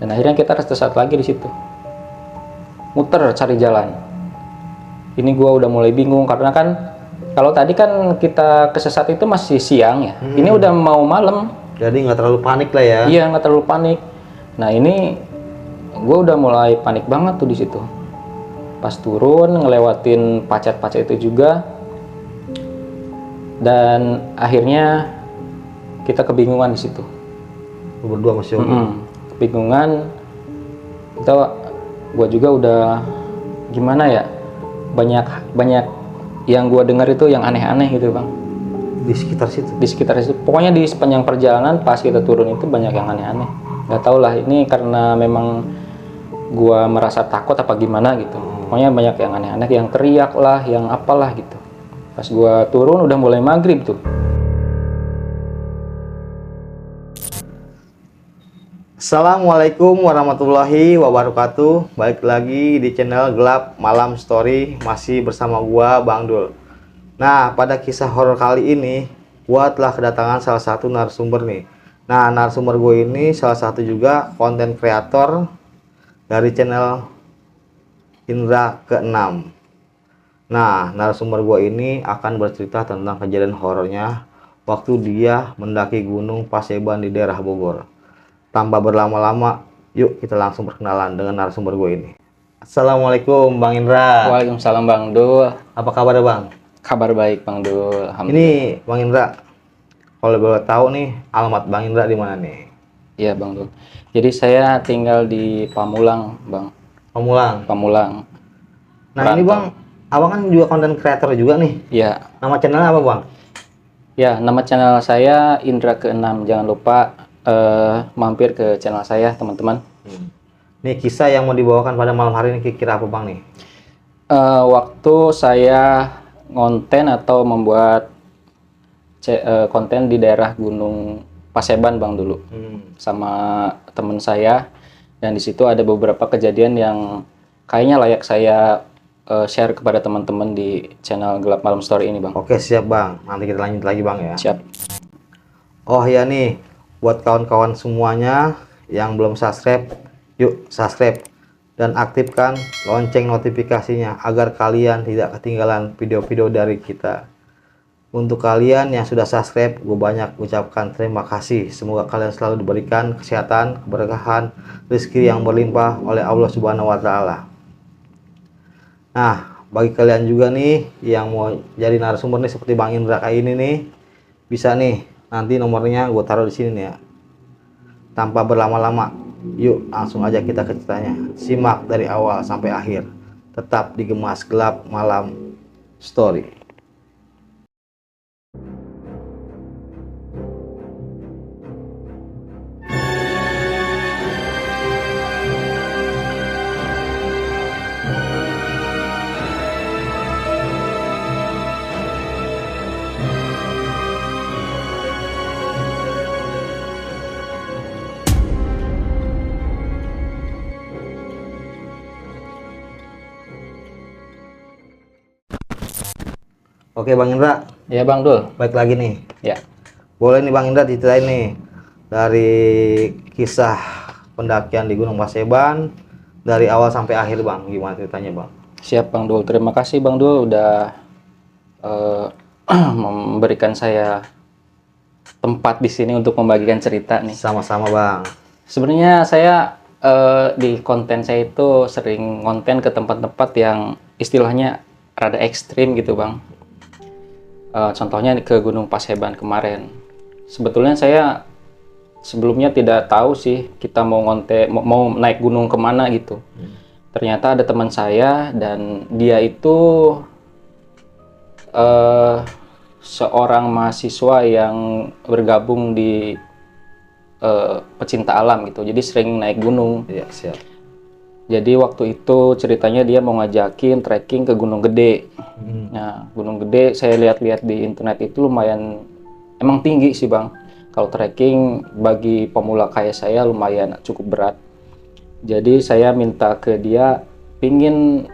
Dan akhirnya kita tersesat lagi di situ, muter cari jalan. Ini gua udah mulai bingung karena kan kalau tadi kan kita kesesat itu masih siang ya, ini udah mau malam. Jadi nggak terlalu panik lah ya. Iya, nggak terlalu panik. Nah ini gue udah mulai panik banget tuh di situ. Pas turun ngelewatin pacet-pacet itu juga, dan akhirnya kita kebingungan di situ. Lu berdua masih Kebingungan. Gue juga udah gimana ya, banyak yang gue dengar itu yang aneh-aneh gitu bang. di sekitar situ. Di sekitar situ, pokoknya di sepanjang perjalanan pas kita turun itu banyak yang aneh-aneh. Nggak tau lah ini karena memang gua merasa takut apa gimana gitu. Pokoknya banyak yang aneh-aneh, yang teriak lah, yang apalah gitu. Pas gua turun udah mulai maghrib tuh. Assalamualaikum warahmatullahi wabarakatuh. Balik lagi di channel Gelap Malam Story, masih bersama gua Bang Dul. Nah, pada kisah horor kali ini gua telah kedatangan salah satu narasumber nih. Nah, narasumber gue ini salah satu juga konten kreator dari channel Indra ke-6. Nah, narasumber gue ini akan bercerita tentang kejadian horornya waktu dia mendaki Gunung Paseban di daerah Bogor. Tanpa berlama-lama, yuk kita langsung berkenalan dengan narasumber gue ini. Assalamualaikum Bang Indra. Waalaikumsalam Bang Dul. Apa kabar Bang? Kabar baik Bang Dul. Ini Bang Indra, kalau boleh tahu nih alamat Bang Indra di mana nih? Iya Bang Dul. Jadi saya tinggal di Pamulang Bang. Pamulang. Nah ini Bang, abang kan juga konten kreator juga nih. Iya. Nama channelnya apa Bang? Ya, nama channel saya Indra ke-6. Jangan lupa mampir ke channel saya teman-teman. Nih kisah yang mau dibawakan pada malam hari ini kira-kira apa Bang nih? Waktu saya ngonten atau membuat konten di daerah Gunung Paseban Bang dulu sama temen saya, dan di situ ada beberapa kejadian yang kayaknya layak saya share kepada teman-teman di channel Gelap Malam Story ini Bang. Oke siap Bang, nanti kita lanjut lagi Bang ya. Siap. Oh ya nih, buat kawan-kawan semuanya yang belum subscribe, yuk subscribe dan aktifkan lonceng notifikasinya agar kalian tidak ketinggalan video-video dari kita. Untuk kalian yang sudah subscribe, gue banyak ucapkan terima kasih. Semoga kalian selalu diberikan kesehatan, keberkahan, rezeki yang berlimpah oleh Allah Subhanahu wa Ta'ala. Nah, bagi kalian juga nih yang mau jadi narasumber nih seperti Bang Indra kayak ini nih, bisa nih nanti nomornya gue taruh di sini nih ya. Tanpa berlama-lama, yuk langsung aja kita ke ceritanya. Simak dari awal sampai akhir. Tetap digemas Gelap Malam Story. Oke Bang Indra, Ya Bang Dul. baik lagi nih. Ya. Boleh nih Bang Indra diceritain nih dari kisah pendakian di Gunung Paseban dari awal sampai akhir Bang. Gimana ceritanya Bang? Siap Bang Dul. Terima kasih Bang Dul udah memberikan saya tempat di sini untuk membagikan cerita nih. Sama-sama Bang. Sebenarnya saya di konten saya itu sering konten ke tempat-tempat yang istilahnya rada ekstrim gitu Bang. Contohnya ke Gunung Paseban kemarin. Sebetulnya saya sebelumnya tidak tahu sih kita mau mau naik gunung kemana gitu. Ternyata ada teman saya dan dia itu seorang mahasiswa yang bergabung di pecinta alam gitu. Jadi sering naik gunung. Iya, siap. Jadi waktu itu ceritanya dia mau ngajakin trekking ke Gunung Gede. Nah, Gunung Gede saya lihat-lihat di internet itu lumayan emang tinggi sih Bang. Kalau trekking bagi pemula kayak saya lumayan cukup berat. Jadi saya minta ke dia pingin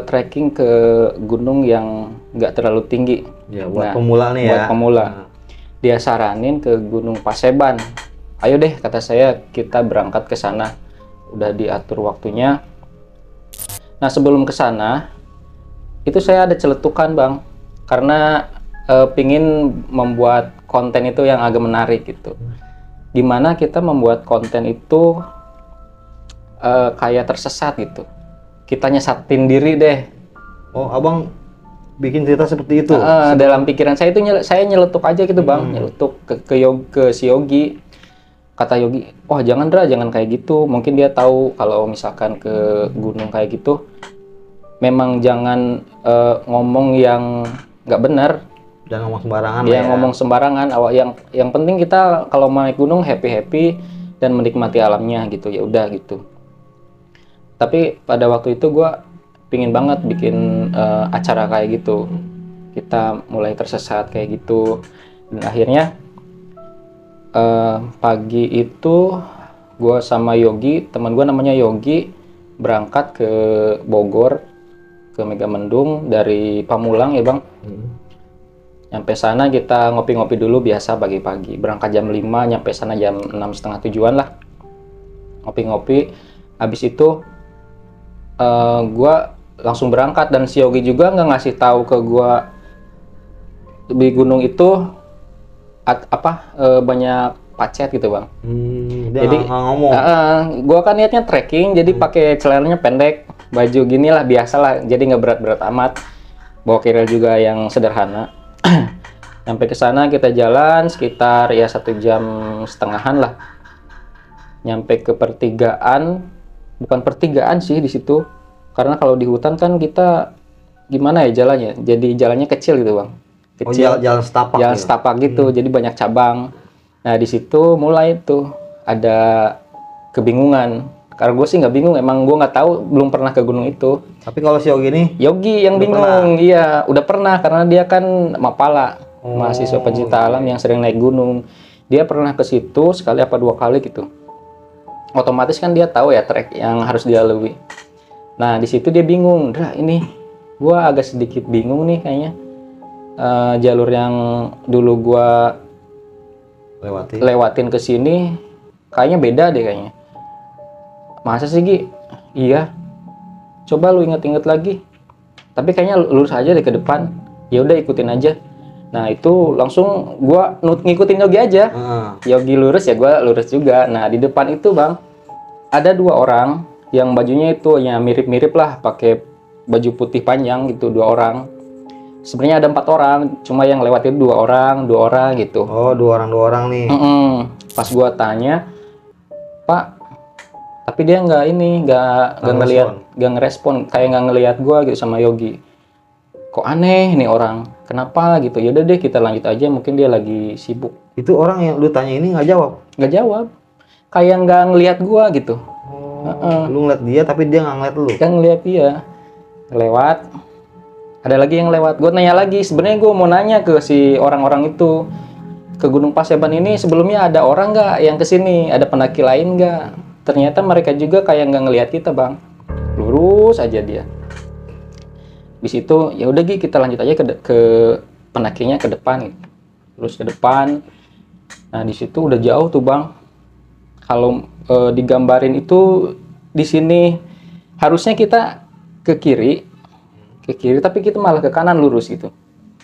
trekking ke gunung yang nggak terlalu tinggi. Ya, buat pemula nih ya. Buat pemula. Dia saranin ke Gunung Paseban. Ayo deh kata saya kita berangkat ke sana. udah diatur waktunya. Nah sebelum ke sana itu saya ada celetukan Bang, karena pingin membuat konten itu yang agak menarik gitu. Gimana kita membuat konten itu kayak tersesat gitu. Kita nyesatin diri deh. Oh, abang bikin cerita seperti itu? Dalam pikiran saya itu saya nyeletuk aja gitu Bang, nyeletuk ke si Yogi. Kata Yogi, wah jangan Dra, jangan kayak gitu. Mungkin dia tahu kalau misalkan ke gunung kayak gitu, memang jangan ngomong yang nggak benar. Jangan ngomong sembarangan. Dia ngomong sembarangan. Yang penting kita kalau naik gunung happy dan menikmati alamnya gitu. Ya udah gitu. Tapi pada waktu itu gue pingin banget bikin acara kayak gitu. Kita mulai tersesat kayak gitu. Dan akhirnya pagi itu gue sama Yogi, teman gue namanya Yogi, berangkat ke Bogor, ke Megamendung dari Pamulang ya Bang. Nyampe sana kita ngopi-ngopi dulu biasa pagi-pagi. Berangkat jam 5, nyampe sana jam 6:30-7-an lah. Ngopi-ngopi. Habis itu gue langsung berangkat, dan si Yogi juga nggak ngasih tahu ke gue di gunung itu banyak pacet gitu Bang. Dia jadi nggak ngomong. Gue kan niatnya trekking, jadi pakai celananya pendek, baju gini lah biasa lah, jadi nggak berat-berat amat. Bawa keril juga yang sederhana. Sampai ke sana kita jalan sekitar ya 1,5 jam lah. Nyampe ke pertigaan, bukan pertigaan sih di situ, karena kalau di hutan kan kita gimana ya jalannya, jadi jalannya kecil gitu Bang. Kecil, jalan setapak. Jalan setapak gitu, jadi banyak cabang. Nah di situ mulai tuh ada kebingungan. Karena gue sih nggak bingung, emang gue nggak tahu, belum pernah ke gunung itu. Tapi kalau si Yogi ini? Yogi yang bingung, iya udah pernah karena dia kan Mapala, mahasiswa pencinta alam yang sering naik gunung. Dia pernah ke situ sekali apa 2 kali gitu. Otomatis kan dia tahu ya trek yang harus dia lalui. Nah di situ dia bingung, Dra ini gue agak sedikit bingung nih kayaknya. Jalur yang dulu gua lewatin ke sini kayaknya beda deh kayaknya. Masa sih Gi? Iya. Coba lu inget-inget lagi. Tapi kayaknya lurus aja deh ke depan. Ya udah ikutin aja. Nah itu langsung gua ngikutin Yogi aja. Yogi lurus ya gua lurus juga. Nah di depan itu Bang ada 2 orang yang bajunya itu ya mirip-mirip lah, pakai baju putih panjang gitu, 2 orang. Sebenarnya ada 4 orang, cuma yang lewatin 2 orang gitu. Oh, 2 orang nih. Pas gua tanya, Pak, tapi dia nggak ngerespon, kayak nggak ngelihat gua gitu sama Yogi. Kok aneh nih orang, kenapa gitu? Yaudah deh kita lanjut aja, mungkin dia lagi sibuk. Itu orang yang lu tanya ini nggak jawab? Nggak jawab, kayak nggak ngelihat gua gitu. Lu ngeliat dia tapi dia nggak ngeliat lu? Kan ngelihat dia, lewat. Ada lagi yang lewat, gue nanya lagi, sebenarnya gue mau nanya ke si orang-orang itu, ke Gunung Paseban ini sebelumnya ada orang nggak yang kesini, ada pendaki lain nggak? Ternyata mereka juga kayak nggak ngelihat kita Bang, lurus aja dia. Habis itu ya udah Gi, kita lanjut aja ke pendakinya ke depan, terus ke depan. Nah di situ udah jauh tuh Bang. Kalau digambarin itu di sini harusnya kita ke kiri, tapi kita malah ke kanan lurus gitu.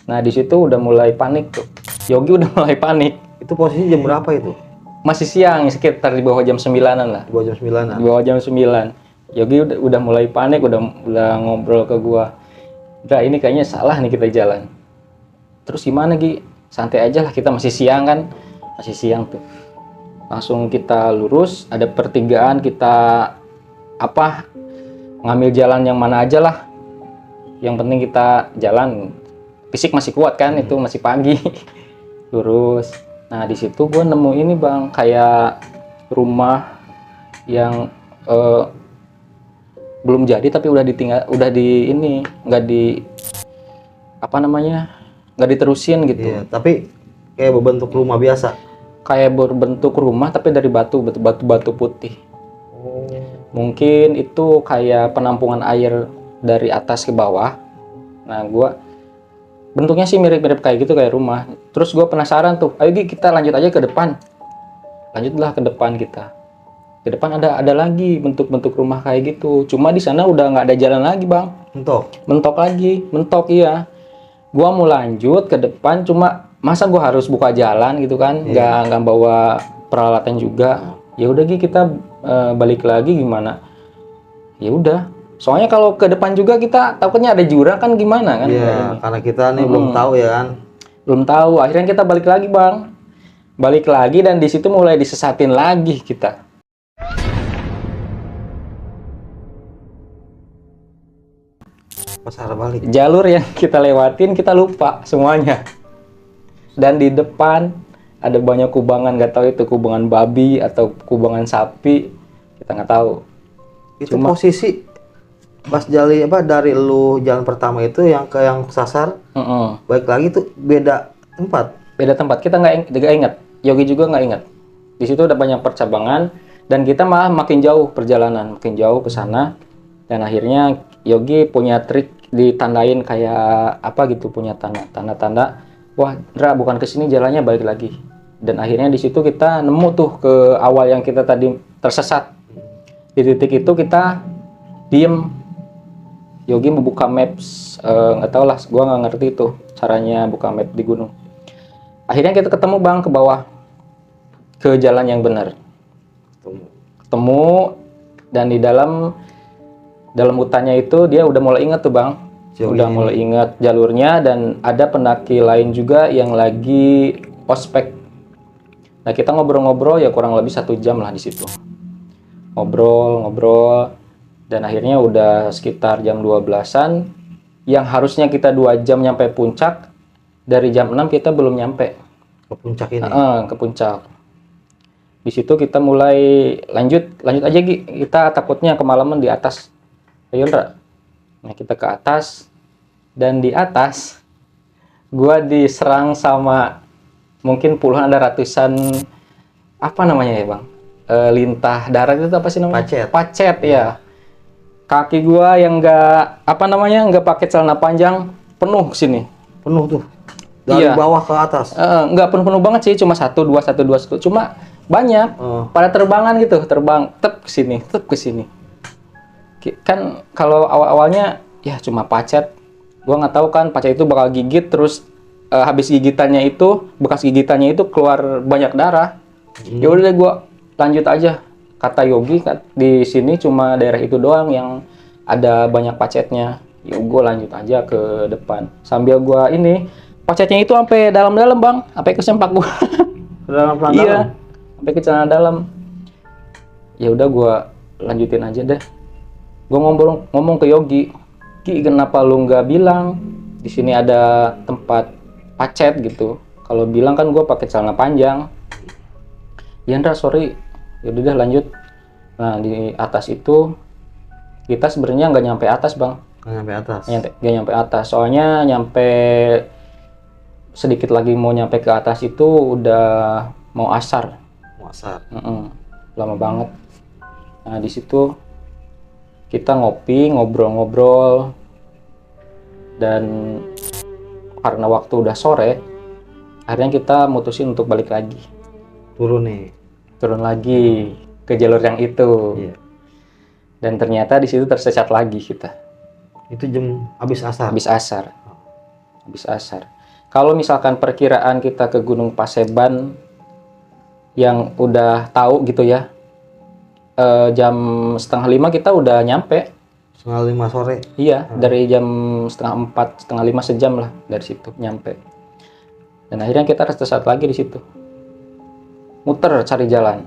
Nah di situ udah mulai panik tuh. Yogi udah mulai panik. Itu posisi jam berapa itu? Masih siang, sekitar di bawah jam 9-an lah. Di bawah jam 9-an. Di bawah jam 9. Yogi udah mulai panik, udah ngobrol ke gua. Udah ini kayaknya salah nih kita jalan. Terus gimana Gi? Santai aja lah, kita masih siang kan. Masih siang tuh. Langsung kita lurus, ada pertigaan, kita ngambil jalan yang mana aja lah. Yang penting kita jalan, fisik masih kuat kan, itu masih pagi. Lurus. Nah di situ gue nemu ini Bang, kayak rumah yang belum jadi tapi udah nggak diterusin gitu. Iya, tapi kayak berbentuk rumah biasa. Kayak berbentuk rumah tapi dari batu putih. Mungkin itu kayak penampungan air dari atas ke bawah. Nah bentuknya sih mirip-mirip kayak gitu, kayak rumah. Terus gue penasaran tuh, ayo Gi kita lanjut aja ke depan. Lanjutlah ke depan kita. ke depan ada lagi bentuk-bentuk rumah kayak gitu. Cuma di sana udah nggak ada jalan lagi bang. Mentok lagi, mentok iya. Gua mau lanjut ke depan, cuma masa gua harus buka jalan gitu kan? Nggak bawa peralatan juga. Ya udah Gi, kita balik lagi gimana? Ya udah. Soalnya kalau ke depan juga kita takutnya ada jurang kan gimana kan? Iya, karena kita nih belum tahu ya kan. Belum tahu. Akhirnya kita balik lagi bang. Balik lagi dan di situ mulai disesatin lagi kita. Pas arah balik. Jalur yang kita lewatin kita lupa semuanya. Dan di depan ada banyak kubangan, nggak tahu itu kubangan babi atau kubangan sapi, kita nggak tahu. Itu posisi pas dari lu jalan pertama itu yang kesasar, balik lagi tuh beda tempat. Beda tempat, kita nggak ingat. Yogi juga nggak ingat. Di situ ada banyak percabangan dan kita malah makin jauh perjalanan, makin jauh ke sana. Dan akhirnya Yogi punya trik, ditandain kayak apa gitu, punya tanda-tanda. Wah, Ndra bukan ke sini jalannya, balik lagi. Dan akhirnya di situ kita nemu tuh ke awal yang kita tadi tersesat. Di titik itu kita diem. Yogi membuka maps, nggak tahu lah, gua nggak ngerti tuh caranya buka map di gunung. Akhirnya kita ketemu bang ke bawah, ke jalan yang benar. Ketemu dan di dalam hutannya itu dia udah mulai inget tuh bang. Udah mulai ingat jalurnya dan ada pendaki lain juga yang lagi ospek. Nah kita ngobrol-ngobrol ya kurang lebih 1 jam lah di situ. Ngobrol dan akhirnya udah sekitar jam 12-an. Yang harusnya kita 2 jam nyampe puncak, dari jam 6 kita belum nyampe ke puncak ini. Ke puncak. Di situ kita mulai lanjut aja Gi. Kita takutnya kemalaman di atas. Ayo Ndra. Nah kita ke atas dan di atas gua diserang sama mungkin puluhan ada ratusan apa namanya ya bang, lintah darat itu apa sih namanya? Pacet ya. Kaki gua yang nggak pakai celana panjang penuh sini. Penuh tuh dari bawah ke atas. Nggak penuh banget sih, cuma 1, 2, cuma banyak pada terbangan gitu, terbang tep ke sini. Kan kalau awal-awalnya ya cuma pacet, gua nggak tahu kan pacet itu bakal gigit terus habis gigitannya itu, bekas gigitannya itu keluar banyak darah. Ya udah deh gua lanjut aja, kata Yogi di sini cuma daerah itu doang yang ada banyak pacetnya. Ya gua lanjut aja ke depan sambil gua ini pacetnya itu sampai dalam-dalam bang, sampai ke sempak gua. Dalam. Iya, sampai ke celana dalam. Ya udah gua lanjutin aja deh. Gue ngomong ke Yogi, Ki kenapa lu nggak bilang di sini ada tempat pacet gitu? Kalau bilang kan gue pakai celana panjang. Ya Ndra, sorry. Yaudah deh lanjut. Nah di atas itu kita sebenarnya nggak nyampe atas bang. Nggak nyampe atas. Soalnya nyampe sedikit lagi mau nyampe ke atas itu udah mau asar. Lama banget. Nah di situ kita ngopi, ngobrol-ngobrol, dan karena waktu udah sore, akhirnya kita mutusin untuk balik lagi. Turun lagi ke jalur yang itu. Iya. Dan ternyata di situ tersesat lagi kita. Itu jam habis asar. Kalau misalkan perkiraan kita ke Gunung Paseban yang udah tahu gitu ya, jam 4:30 kita udah nyampe. 4:30 sore? Iya, dari jam 4:30, 4:30 sejam lah dari situ nyampe. Dan akhirnya kita tersesat lagi di situ. Muter cari jalan.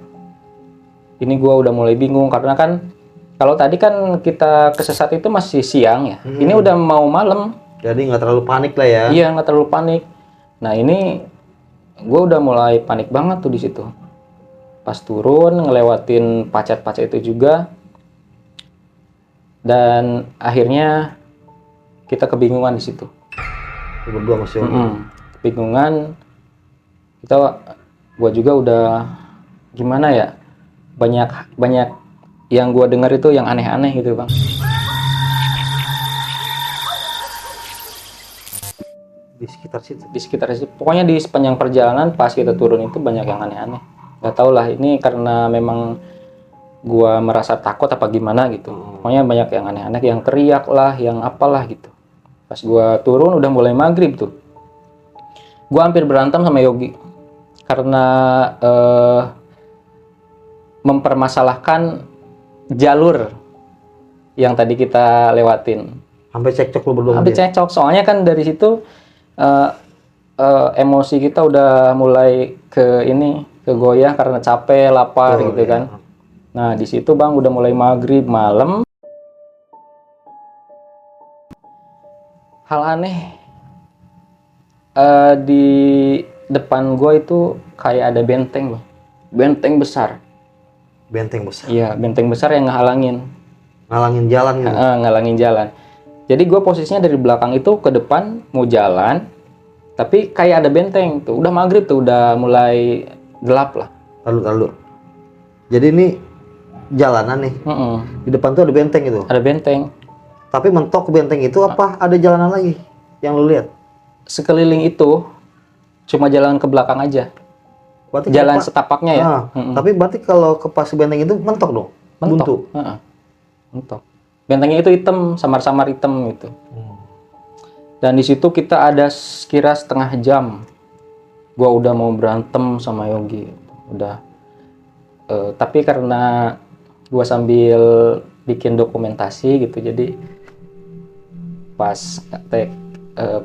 Ini gua udah mulai bingung karena kan kalau tadi kan kita kesesat itu masih siang ya. Ini udah mau malam. Jadi nggak terlalu panik lah ya? Iya, nggak terlalu panik. Nah ini gua udah mulai panik banget tuh di situ. Pas turun ngelewatin pacet-pacet itu juga, dan akhirnya kita kebingungan di situ. Berdua masih kebingungan. Gua juga udah gimana ya, banyak yang gua dengar itu yang aneh-aneh gitu bang. Di sekitar situ pokoknya di sepanjang perjalanan pas kita turun itu banyak yang aneh-aneh. Gak tau lah, ini karena memang gua merasa takut apa gimana gitu. Pokoknya banyak yang aneh-aneh, yang teriak lah, yang apalah gitu. Pas gua turun udah mulai maghrib tuh. Gua hampir berantem sama Yogi karena mempermasalahkan jalur yang tadi kita lewatin. Sampai cekcok lu berdua. Sampai cekcok, soalnya kan dari situ emosi kita udah mulai ke goyah karena capek, lapar gitu kan. Nah di situ bang udah mulai maghrib malam. Hal aneh di depan gua itu kayak ada benteng bang, benteng besar. Benteng besar. Iya, benteng besar yang ngalangin Jalan gitu. Ngalangin jalan. Jadi gue posisinya dari belakang itu ke depan mau jalan, tapi kayak ada benteng tuh. Udah maghrib tuh, udah mulai gelap lah. Lalu. Jadi ini jalanan nih. Di depan tuh ada benteng itu. Ada benteng. Tapi mentok ke benteng itu apa ada jalanan lagi yang lu lihat? Sekeliling itu cuma jalan ke belakang aja. Berarti jalan setapaknya ya. Tapi berarti kalau ke pas benteng itu mentok dong? Mentok. Mentok. Bentengnya itu hitam, samar-samar hitam gitu. Dan di situ kita ada sekira setengah jam. Gua udah mau berantem sama Yogi. Udah. Tapi karena gua sambil bikin dokumentasi gitu, jadi pas take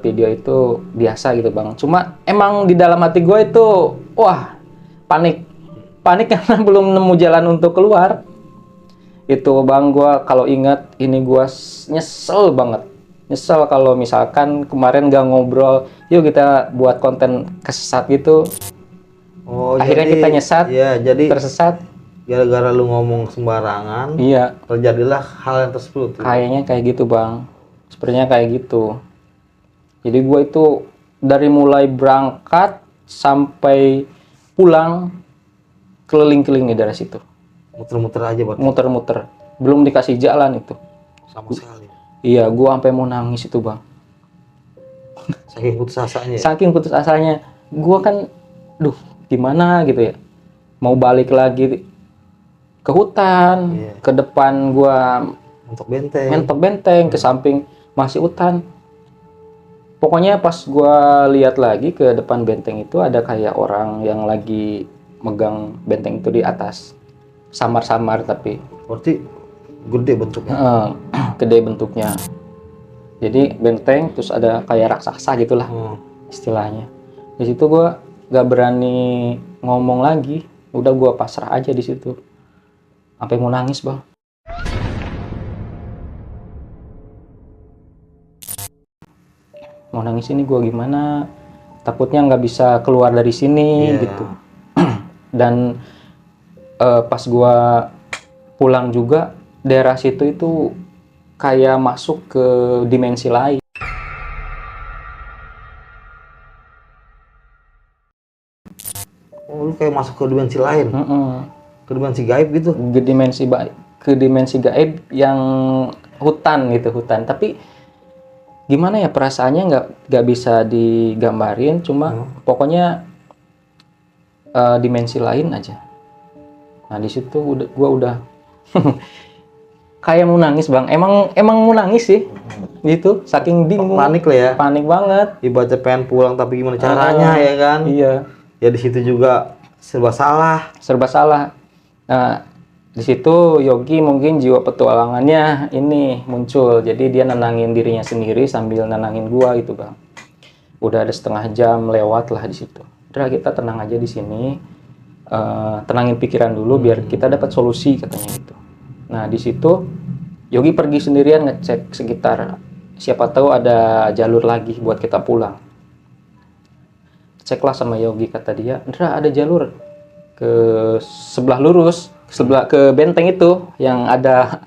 video itu biasa gitu bang. Cuma emang di dalam hati gue itu, wah panik karena belum nemu jalan untuk keluar. Itu bang, gue kalau ingat ini gue nyesel banget. Nyesel kalau misalkan kemarin gak ngobrol, yuk kita buat konten kesesat gitu. Akhirnya kita nyesat, jadi tersesat. Gara-gara lu ngomong sembarangan, iya, terjadilah hal yang tersebut. Kayaknya kayak gitu bang, sepertinya kayak gitu. Jadi gue itu dari mulai berangkat sampai pulang keliling-keliling di daerah situ. Muter-muter aja buat. Muter-muter, belum dikasih jalan itu. Sama sekali. Iya, gue sampai mau nangis itu bang. Saking putus asanya. Saking putus asanya, gue kan, gimana gitu ya? Mau balik lagi ke hutan, ke depan gue mentok benteng, ke samping masih hutan. Pokoknya pas gue lihat lagi ke depan benteng itu ada kayak orang yang lagi megang benteng itu di atas, samar-samar tapi. Berarti gede bentuknya. Gede bentuknya. Jadi benteng terus ada kayak raksasa gitulah istilahnya. Di situ gue gak berani ngomong lagi, udah gue pasrah aja di situ. Sampai mau nangis bang. Mau nangis ini gue gimana, takutnya nggak bisa keluar dari sini gitu. Dan pas gue pulang juga daerah situ itu kayak masuk ke dimensi lain. Oh, lu kayak masuk ke dimensi lain? Ke dimensi gaib gitu? Ke dimensi gaib yang hutan gitu, hutan. Tapi gimana ya, perasaannya nggak bisa digambarin, cuma pokoknya dimensi lain aja. Nah di situ gue udah kayak mau nangis bang. Emang mau nangis sih, gitu. Saking bingung. Panik lah ya. Panik banget. Ibaratnya pengen pulang tapi gimana caranya ya kan? Iya. Ya di situ juga serba salah. Nah di situ Yogi mungkin jiwa petualangannya ini muncul, jadi dia nenangin dirinya sendiri sambil nenangin gua gitu bang. Udah ada setengah jam lewat lah di situ. Udah kita tenang aja di sini, tenangin pikiran dulu biar kita dapat solusi katanya gitu. Nah di situ Yogi pergi sendirian ngecek sekitar, siapa tahu ada jalur lagi buat kita pulang. Ceklah sama Yogi, kata dia, Ndra ada jalur ke sebelah lurus, sebelah ke benteng itu yang ada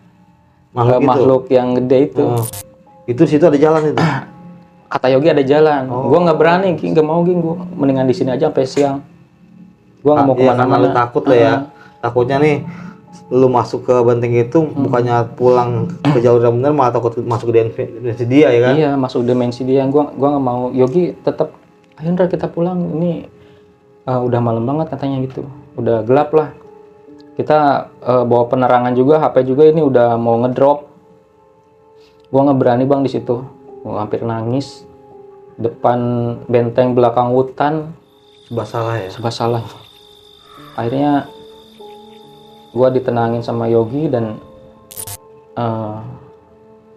makhluk yang gede itu. Itu situ ada jalan itu. Kata Yogi ada jalan. Gua nggak berani, nggak mau, gua mendingan di sini aja sampai siang. Gua nggak mau kemana-mana. Lu takut lah ya. Takutnya nih lu masuk ke benteng itu bukannya pulang ke jalur yang benar, malah takut masuk ke dimensi dia ya kan? Iya, masuk dimensi dia. Gua nggak mau. Yogi tetap, ayo Ndra kita pulang, ini udah malam banget katanya gitu, udah gelap lah. Kita bawa penerangan juga, HP juga ini udah mau ngedrop. Gua nggak berani bang di situ, gua hampir nangis. Depan benteng belakang hutan, Serba salah ya. serba salah. Akhirnya gua ditenangin sama Yogi dan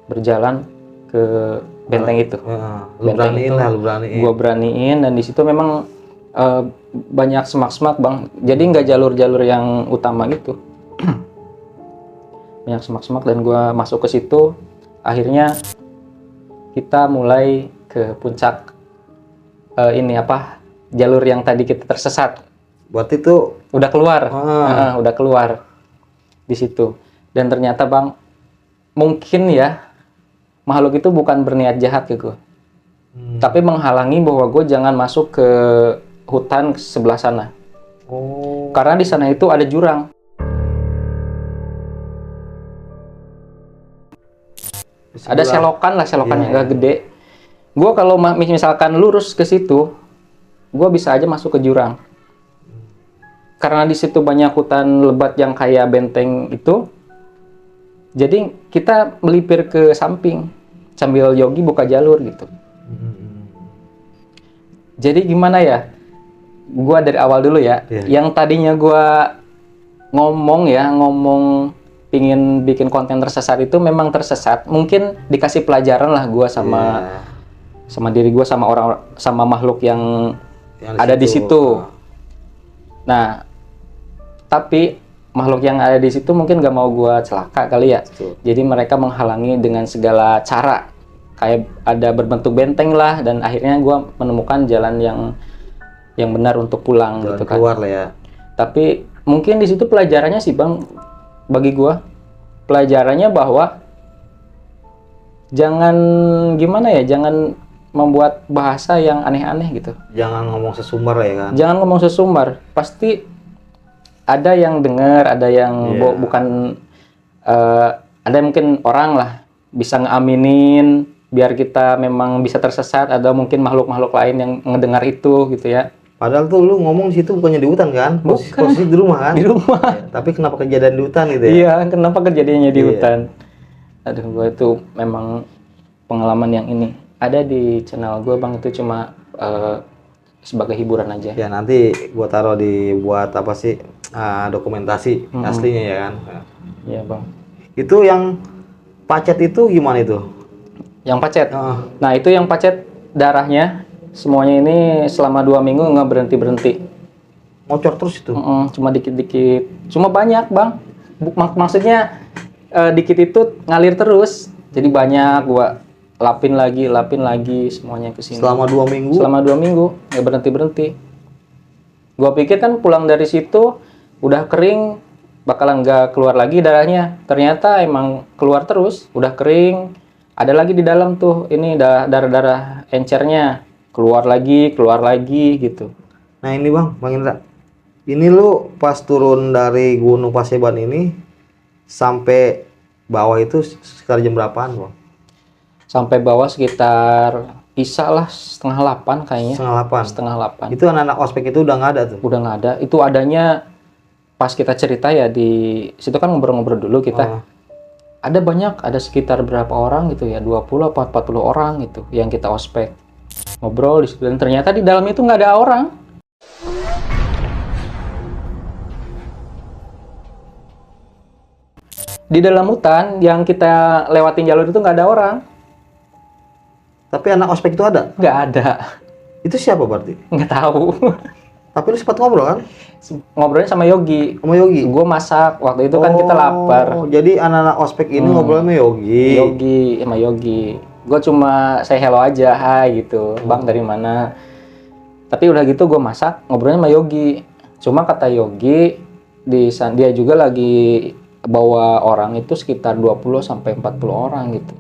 berjalan ke benteng itu. Lu Benteng beraniin itu, lah, lu beraniin. Gua beraniin, dan di situ memang banyak semak-semak bang. Jadi nggak jalur-jalur yang utama gitu. Banyak semak-semak dan gua masuk ke situ. Akhirnya kita mulai ke puncak jalur yang tadi kita tersesat. Berarti itu Udah keluar, udah keluar di situ. Dan ternyata bang, mungkin ya makhluk itu bukan berniat jahat ke gue, tapi menghalangi bahwa gue jangan masuk ke hutan sebelah sana. Karena di sana itu ada jurang. Ada selokan lah, selokan yang agak gede. Gue kalau misalkan lurus ke situ, gue bisa aja masuk ke jurang. Karena di situ banyak hutan lebat yang kayak benteng itu, jadi kita melipir ke samping sambil Yogi buka jalur gitu. Jadi gimana ya? Gue dari awal dulu ya. Yang tadinya gue ngomong pingin bikin konten tersesat itu memang tersesat. Mungkin dikasih pelajaran lah gue sama diri gue, sama makhluk yang ada di situ. Nah, tapi makhluk yang ada di situ mungkin gak mau gue celaka kali ya. Jadi mereka menghalangi dengan segala cara. Kayak ada berbentuk benteng lah, dan akhirnya gue menemukan jalan yang benar untuk pulang jalan gitu kan. keluar lah ya. Tapi mungkin di situ pelajarannya sih bang, bagi gue pelajarannya bahwa jangan jangan membuat bahasa yang aneh-aneh gitu. Jangan ngomong sesumbar lah ya kan. Jangan ngomong sesumbar, pasti ada yang dengar, ada yang bukan, ada mungkin orang lah bisa ngeaminin biar kita memang bisa tersesat, ada mungkin makhluk-makhluk lain yang ngedengar itu gitu ya. Padahal tuh lu ngomong di situ bukannya di hutan kan? Posisi di rumah kan? Di rumah. Ya, tapi kenapa kejadian di hutan gitu ya? Iya, kenapa kejadiannya di hutan? Aduh, gue itu memang pengalaman yang ini ada di channel gue bang, itu cuma sebagai hiburan aja. Ya nanti gua taruh buat apa sih, dokumentasi aslinya ya kan? Iya bang. Itu yang pacet itu gimana itu? Yang pacet? Nah itu yang pacet darahnya semuanya ini selama 2 minggu nggak berhenti. Ngocor terus itu? Cuma dikit-dikit, cuma banyak bang. Maksudnya dikit itu ngalir terus, jadi banyak gua lapin lagi semuanya ke sini. Selama 2 minggu? Selama 2 minggu nggak berhenti. Gua pikir kan pulang dari situ udah kering, bakalan nggak keluar lagi darahnya. Ternyata emang keluar terus, udah kering. Ada lagi di dalam tuh, ini darah-darah encernya keluar lagi gitu. Nah ini bang Indra, ini lu pas turun dari Gunung Paseban ini sampai bawah itu sekitar jam berapaan bang? Sampai bawah sekitar Isya lah, 7:30 kayaknya. 7:30. Itu anak-anak ospek itu udah nggak ada tuh? Udah nggak ada. Itu adanya pas kita cerita ya, di situ kan ngobrol-ngobrol dulu kita. Ada banyak, ada sekitar berapa orang gitu ya, 20 atau 40 orang gitu yang kita ospek. Ngobrol di situ, dan ternyata di dalam itu nggak ada orang. Di dalam hutan yang kita lewatin jalur itu nggak ada orang. Tapi anak ospek itu ada? Nggak ada. Itu siapa berarti? Nggak tahu. Tapi lu sempat ngobrol kan? Ngobrolnya sama Yogi. Sama Yogi? Gue masak, waktu itu kan kita lapar. Jadi anak-anak ospek ini ngobrol sama Yogi? Sama Yogi. Gue cuma say hello aja, hai gitu. Bang dari mana? Tapi udah gitu gue masak, ngobrolnya sama Yogi. Cuma kata Yogi, dia juga lagi bawa orang itu sekitar 20-40 orang gitu.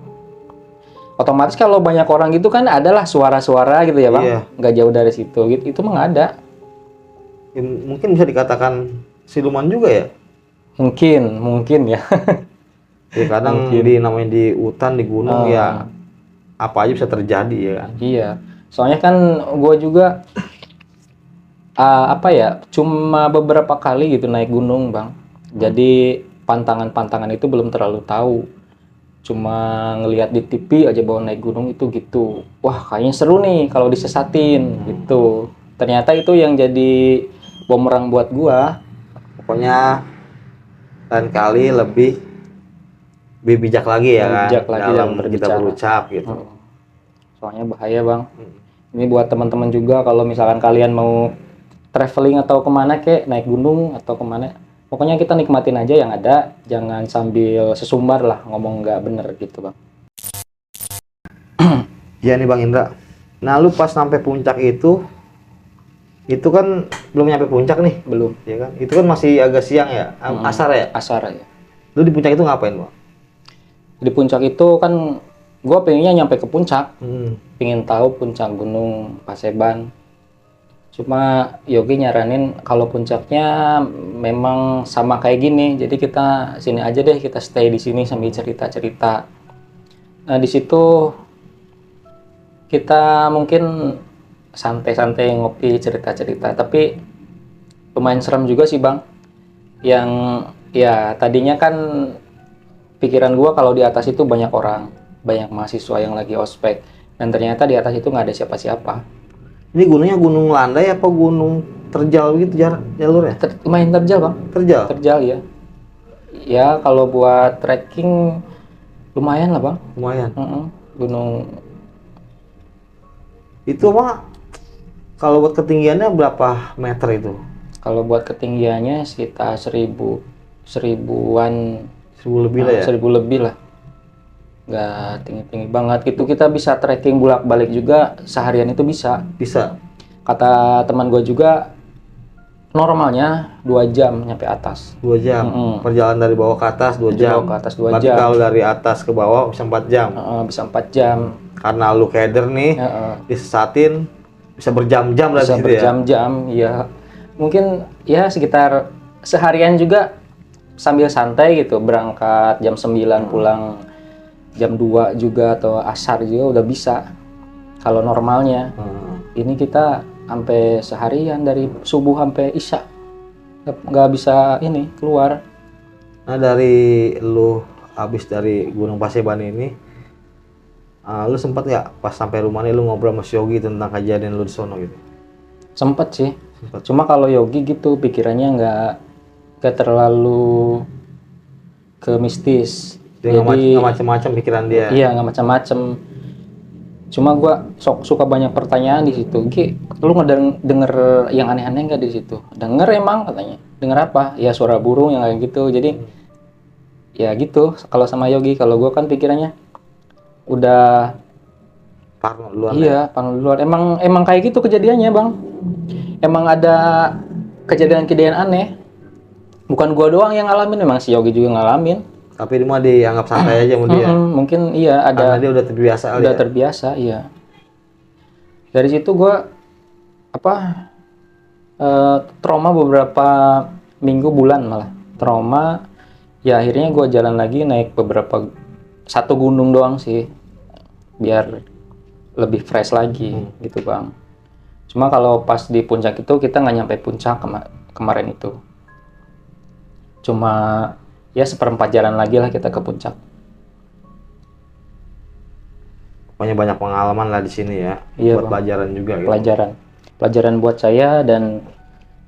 Otomatis kalau banyak orang gitu kan adalah suara-suara gitu ya bang. Iya. Nggak jauh dari situ gitu. Itu mah nggak ada. Ya, mungkin bisa dikatakan siluman juga ya? Mungkin ya. Ya kadang namanya di hutan, di gunung ya apa aja bisa terjadi ya kan? Iya. Soalnya kan gue juga cuma beberapa kali gitu naik gunung bang. Jadi pantangan-pantangan itu belum terlalu tahu. Cuma ngelihat di TV aja bahwa naik gunung itu gitu. Wah, kayaknya seru nih kalau disesatin gitu. Ternyata itu yang jadi bumerang buat gua. Pokoknya lain kali lebih bijak lagi ya kan Bijak lagi dalam kita berbicara. berucap gitu. Soalnya bahaya bang. Ini buat teman-teman juga kalau misalkan kalian mau traveling atau kemana kek, naik gunung atau kemana. Pokoknya kita nikmatin aja yang ada, jangan sambil sesumbar lah ngomong nggak bener gitu bang. Iya nih Bang Indra. Nah lu pas sampai puncak itu kan belum nyampe puncak nih, Belum. ya kan? Itu kan masih agak siang ya, asar ya. Asar ya. Lu di puncak itu ngapain Bang? Di puncak itu kan gue pengennya nyampe ke puncak, pengen tahu puncak Gunung Paseban. Cuma Yogi nyaranin kalau puncaknya memang sama kayak gini, jadi kita sini aja deh, kita stay di sini sambil cerita-cerita. Nah di situ kita mungkin santai-santai ngopi cerita-cerita, tapi lumayan serem juga sih bang. Yang ya tadinya kan pikiran gua kalau di atas itu banyak orang, banyak mahasiswa yang lagi ospek, dan ternyata di atas itu nggak ada siapa-siapa. Ini gunungnya gunung landai apa gunung terjal gitu jalurnya? Lumayan terjal bang. Terjal? Terjal ya. Ya kalau buat trekking lumayan lah bang. Lumayan. Gunung itu apa? Kalau buat ketinggiannya berapa meter itu? Kalau buat ketinggiannya sekitar 1000 seribuan 1000 lebih lah ya? 1000 lebih lah. Nggak tinggi-tinggi banget gitu. Kita bisa trekking bolak-balik juga seharian itu bisa. Bisa. Kata teman gue juga normalnya 2 jam nyampe atas. 2 jam. Perjalanan dari bawah ke atas 2 jam. Bawah ke atas 2 Berarti jam. kalau dari atas ke bawah bisa 4 jam. Bisa 4 jam. Karena lu keder nih, disesatin bisa berjam-jam lah bisa gitu berjam-jam ya. Mungkin ya sekitar seharian juga sambil santai gitu, berangkat jam 9 pulang jam 2 juga atau asar juga udah bisa kalau normalnya. Ini kita sampai seharian dari subuh sampai isya nggak bisa ini keluar. Nah dari lu habis dari Gunung Paseban ini, lu sempat nggak pas sampai rumah nih lu ngobrol sama Yogi tentang kejadian lu di sono gitu? Sempet sih. Cuma kalau Yogi gitu pikirannya nggak terlalu ke mistis. Dia nggak macam-macam pikiran dia. Iya nggak macam-macam. Cuma gua suka banyak pertanyaan di situ. Ki, lu denger yang aneh-aneh nggak di situ? Denger emang katanya. Denger apa? Ya suara burung yang kayak gitu. Jadi ya gitu. Kalau sama Yogi, kalau gua kan pikirannya udah parno duluan. Iya, parno duluan. Emang kayak gitu kejadiannya, Bang. Emang ada kejadian-kejadian aneh. Bukan gua doang yang ngalamin, memang si Yogi juga ngalamin. Tapi dia mah dianggap santai aja sama dia. Mungkin iya ada. Karena dia udah terbiasa. Udah terbiasa, iya. Dari situ gua trauma beberapa minggu bulan malah. Trauma. Ya akhirnya gua jalan lagi naik satu gunung doang sih. Biar lebih fresh lagi gitu bang. Cuma kalau pas di puncak itu kita nggak nyampe puncak kemarin itu. Cuma ya 1/4 jalan lagi lah kita ke puncak. Pokoknya banyak pengalaman lah di sini ya. Iya, buat pelajaran juga. Gitu. Pelajaran buat saya, dan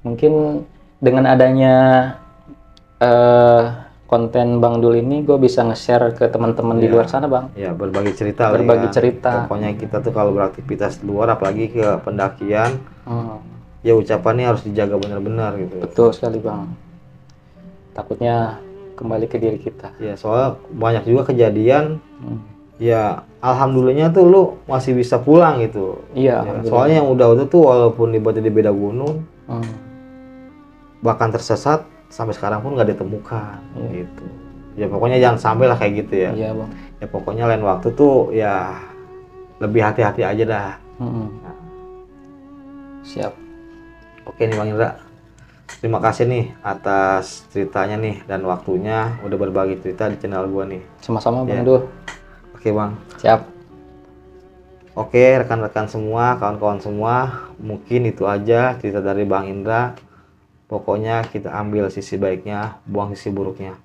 mungkin dengan adanya konten Bang Dul ini gue bisa nge-share ke teman-teman di luar sana bang. Ya berbagi cerita. Cerita. Pokoknya kita tuh kalau beraktivitas di luar, apalagi ke pendakian, ya ucapannya harus dijaga benar-benar gitu. Betul sekali bang. Takutnya kembali ke diri kita. Ya soalnya banyak juga kejadian. Ya alhamdulillahnya tuh lu masih bisa pulang gitu. Iya. Ya, soalnya yang udah tuh walaupun ibaratnya di beda gunung, bahkan tersesat, sampai sekarang pun nggak ditemukan gitu. Ya pokoknya jangan sampai lah kayak gitu ya. Iya bang. Ya pokoknya lain waktu tuh ya lebih hati-hati aja dah. Nah. Siap. Oke nih Bang Indra, terima kasih nih atas ceritanya nih dan waktunya udah berbagi cerita di channel gua nih. Sama-sama Bang Dul. Oke Bang. Siap. Oke rekan-rekan semua, kawan-kawan semua, mungkin itu aja cerita dari Bang Indra. Pokoknya kita ambil sisi baiknya, buang sisi buruknya.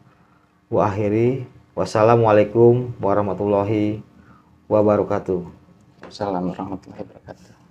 Gua akhiri. Wassalamualaikum warahmatullahi wabarakatuh. Assalamualaikum warahmatullahi wabarakatuh.